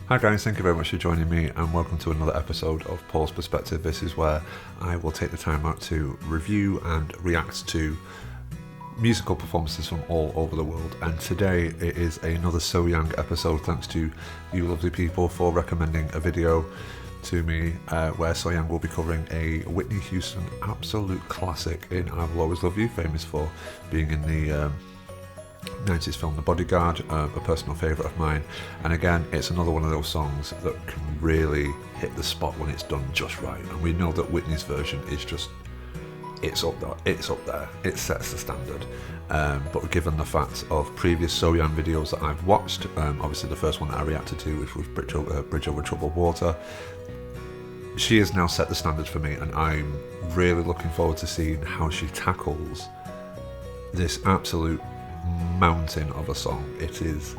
Hi guys, thank you very much for joining me and welcome to another episode of Paul's Perspective. This is where I will take the time out to review and react to musical performances from all over the world, and today it is another Sohyang episode, thanks to you lovely people for recommending a video to me where Sohyang will be covering a Whitney Houston absolute classic in I Will Always Love You, famous for being in the 90s film The Bodyguard, a personal favourite of mine. And again, it's another one of those songs that can really hit the spot when it's done just right, and we know that Whitney's version is just, it's up there, it sets the standard. But given the fact of previous Sohyang videos that I've watched, obviously the first one that I reacted to, which was Bridge Over Troubled Water, she has now set the standard for me, and I'm really looking forward to seeing how she tackles this absolute mountain of a song. It is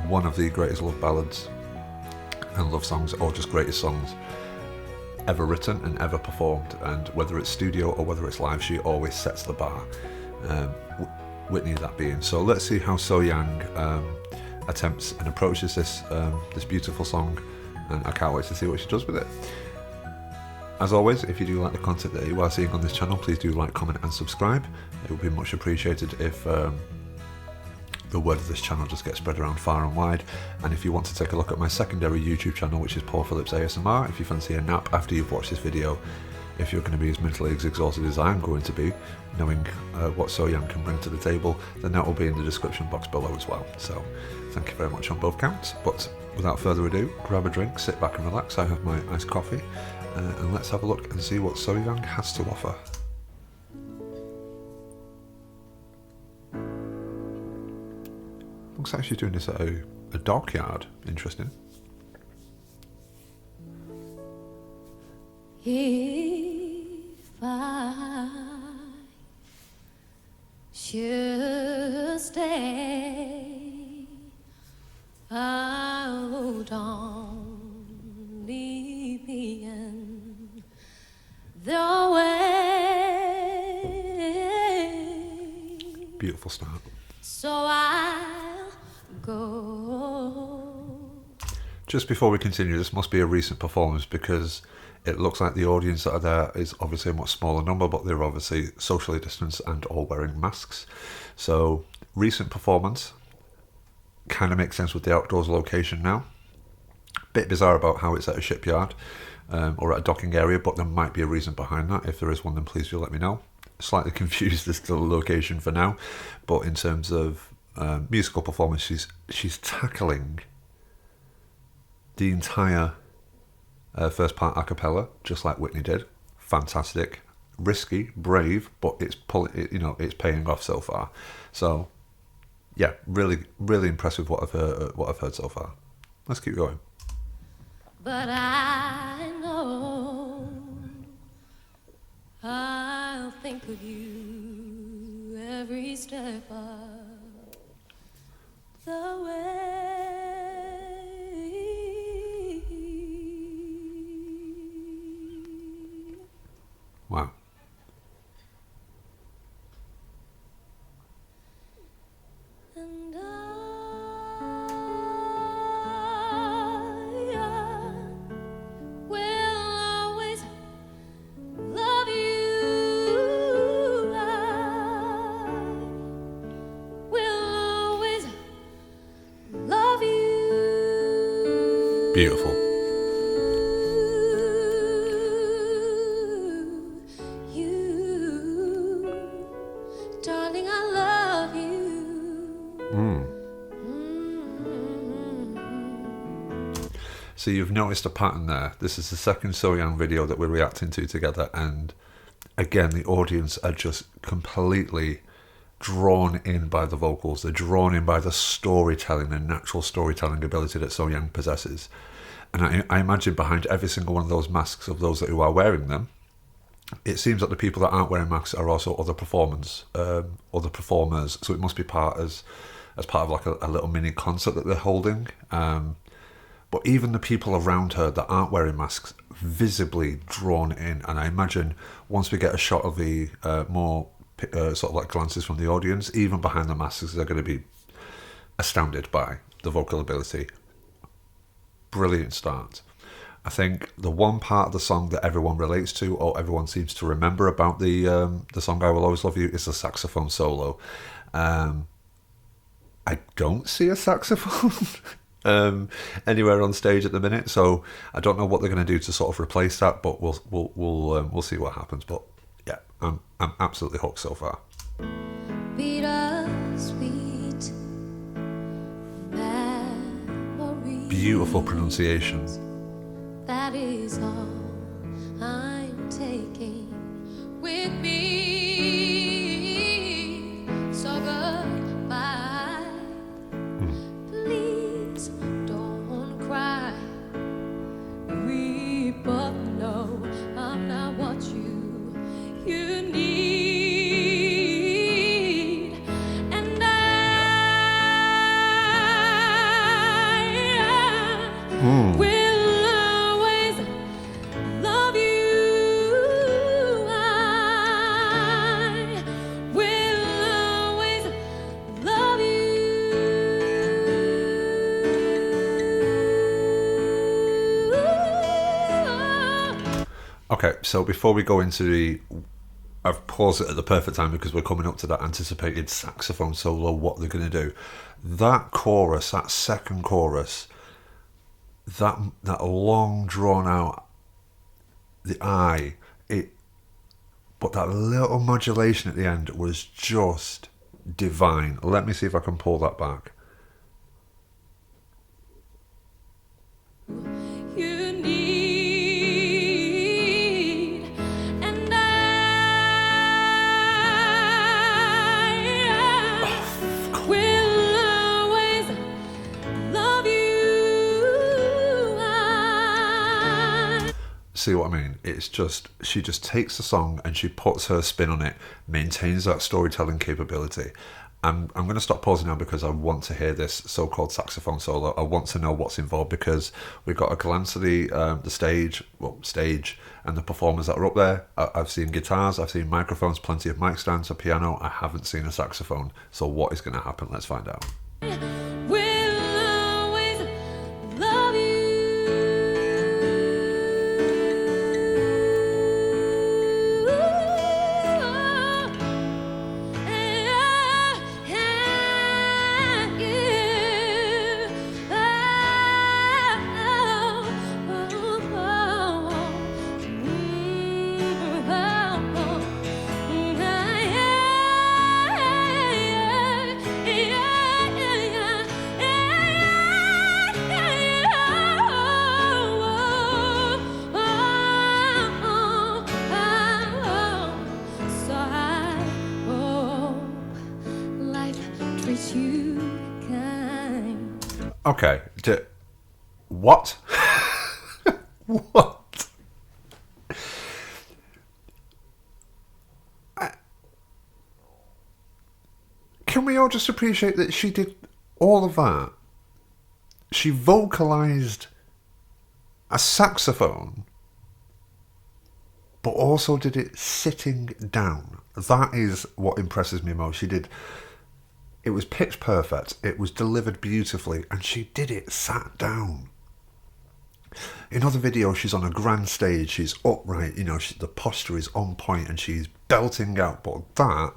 one of the greatest love ballads and love songs, or just greatest songs ever written and ever performed, and whether it's studio or whether it's live, she always sets the bar, Whitney that being. So let's see how Sohyang attempts and approaches this beautiful song, and I can't wait to see what she does with it. As always, if you do like the content that you are seeing on this channel, please do like, comment and subscribe. It would be much appreciated if the word of this channel just gets spread around far and wide. And if you want to take a look at my secondary YouTube channel, which is Paul Phillips ASMR, if you fancy a nap after you've watched this video, if you're going to be as mentally exhausted as I'm going to be, knowing what Sohyang can bring to the table, then that will be in the description box below as well. So thank you very much on both counts. But without further ado, grab a drink, sit back and relax. I have my iced coffee, and let's have a look and see what Sohyang has to offer. Looks like she's doing this at a dockyard. Interesting. If I should stay, I would only be in the way. Beautiful start. So I'll go. Just before we continue, this must be a recent performance because it looks like the audience that are there is obviously a much smaller number, but they're obviously socially distanced and all wearing masks. So recent performance kind of makes sense with the outdoors location now. Bit bizarre about how it's at a shipyard or at a docking area, but there might be a reason behind that. If there is one, then please do let me know. Slightly confused as to the location for now, but in terms of musical performance, she's tackling the entire first part a cappella, just like Whitney did. Fantastic, risky, brave, but it's paying off so far. So yeah, really impressed with what I've heard so far. Let's keep going. But I know I'll think of you every step of the way. Wow. And I will always love you. I will always love you. Beautiful. Darling, I love you. So you've noticed a pattern there. This is the second Sohyang video that we're reacting to together, and again the audience are just completely drawn in by the vocals. They're drawn in by the storytelling and natural storytelling ability that Sohyang possesses. And I imagine behind every single one of those masks of those who are wearing them, it seems that the people that aren't wearing masks are also other performers. So it must be part of like a little mini concert that they're holding. But even the people around her that aren't wearing masks, visibly drawn in. And I imagine once we get a shot of the more sort of like glances from the audience, even behind the masks, they're going to be astounded by the vocal ability. brilliant start. I think the one part of the song that everyone relates to or everyone seems to remember about the song "I Will Always Love You" is the saxophone solo. I don't see a saxophone anywhere on stage at the minute, so I don't know what they're going to do to sort of replace that. But we'll see what happens. But yeah, I'm absolutely hooked so far. Bittersweet memories. Beautiful pronunciation. That is all I'm taking with me. So goodbye. Please don't cry. We both know I'm not what you need. And I will always love you. I will always love you. Okay, so before we go into I've paused it at the perfect time because we're coming up to that anticipated saxophone solo, what they're going to do. That chorus, that second chorus, that long drawn out, but that little modulation at the end was just divine. Let me see if I can pull that back. You need, and I will always love you. See what I mean? It's just, she just takes the song and she puts her spin on it, maintains that storytelling capability. I'm going to stop pausing now because I want to hear this so-called saxophone solo. I want to know what's involved because we've got a glance at the stage and the performers that are up there. I've seen guitars, I've seen microphones, plenty of mic stands, a piano. I haven't seen a saxophone. So what is going to happen? Let's find out. Will always love so I hope life treats you kind. Okay. What? What? Can we all just appreciate that she did all of that? She vocalized a saxophone, but also did it sitting down. That is what impresses me most. It was pitch perfect, it was delivered beautifully, and she did it sat down. In other videos, she's on a grand stage, she's upright, the posture is on point, and she's belting out, but that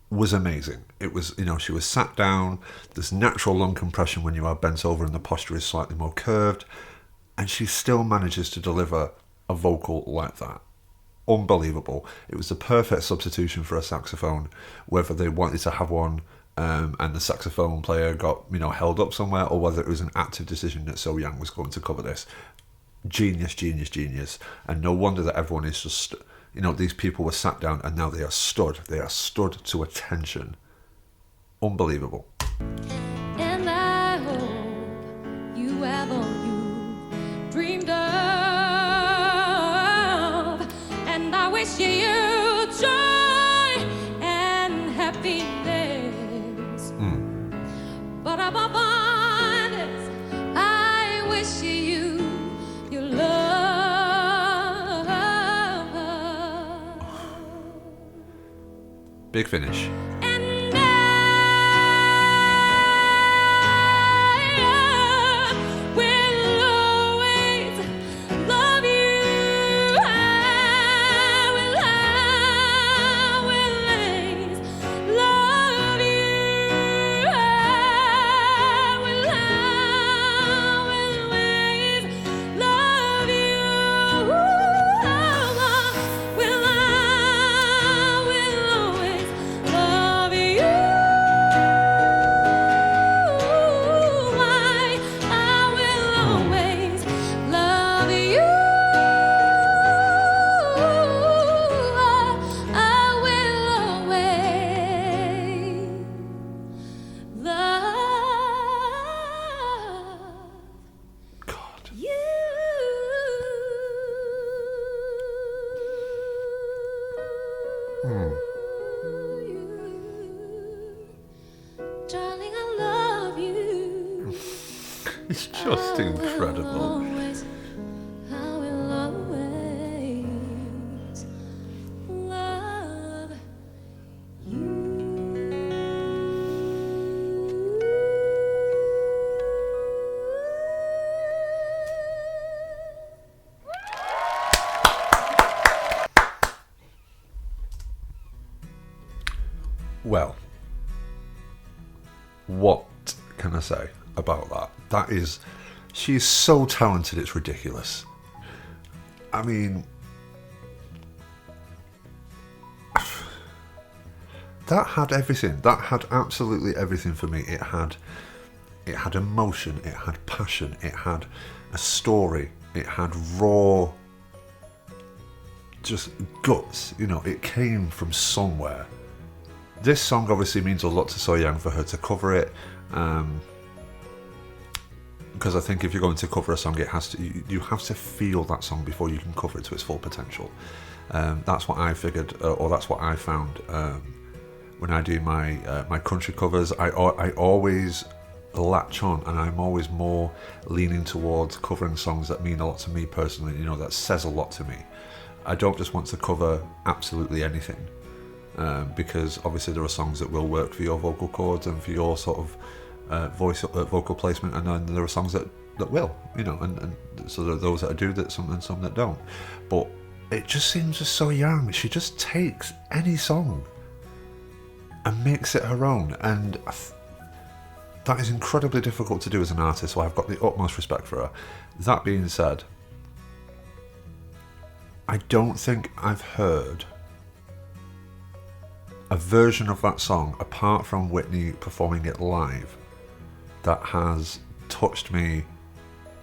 was amazing. It was, she was sat down, there's natural lung compression when you are bent over and the posture is slightly more curved, and she still manages to deliver a vocal like that. Unbelievable. It was the perfect substitution for a saxophone, whether they wanted to have one and the saxophone player got held up somewhere, or whether it was an active decision that Sohyang was going to cover this. Genius, genius, genius. And no wonder that everyone is just, these people were sat down and now they are stood to attention. Unbelievable. And I hope you have all you dreamed of, and I wish you joy and happiness. But above all this, I wish you your love. Big finish. And I will It's just incredible. Always, I will always love Well, what can I say about that? That is, she's so talented, it's ridiculous. I mean, that had everything. That had absolutely everything for me. It had emotion, it had passion, it had a story, it had raw, just guts. You know, it came from somewhere. This song obviously means a lot to Sohyang for her to cover it, because I think if you're going to cover a song, it has to, you have to feel that song before you can cover it to its full potential. That's what I figured, or that's what I found when I do my my country covers. I always latch on, and I'm always more leaning towards covering songs that mean a lot to me personally. You know, that says a lot to me. I don't just want to cover absolutely anything. Because obviously there are songs that will work for your vocal cords and for your sort of vocal placement, and then there are songs that will, you know, and so there are those that do that, and some that don't. But it just seems just so young. She just takes any song and makes it her own, and that is incredibly difficult to do as an artist, so I've got the utmost respect for her. That being said, I don't think I've heard a version of that song, apart from Whitney performing it live, that has touched me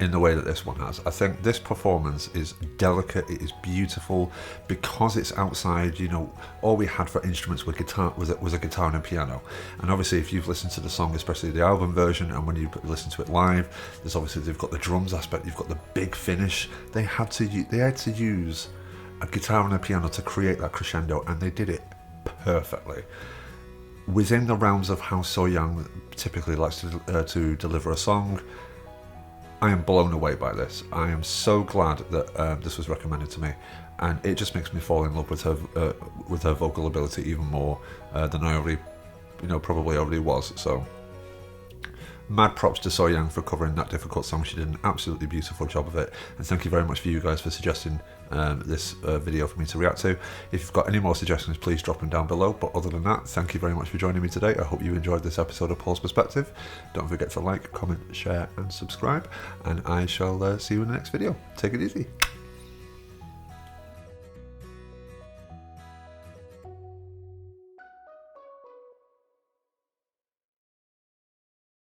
in the way that this one has. I think this performance is delicate, it is beautiful, because it's outside. You know, all we had for instruments was a guitar and a piano. And obviously if you've listened to the song, especially the album version, and when you listen to it live, there's obviously, they've got the drums aspect, you've got the big finish. They had to use a guitar and a piano to create that crescendo, and they did it perfectly within the realms of how Sohyang typically likes to deliver a song. I am blown away by this. I am so glad that this was recommended to me, and it just makes me fall in love with her vocal ability even more than I already, probably already was. So mad props to Sohyang for covering that difficult song. She did an absolutely beautiful job of it, and thank you very much for you guys for suggesting this video for me to react to. If you've got any more suggestions, please drop them down below. But other than that, thank you very much for joining me today. I hope you enjoyed this episode of Paul's Perspective. Don't forget to like, comment, share and subscribe, and I shall see you in the next video. Take it easy.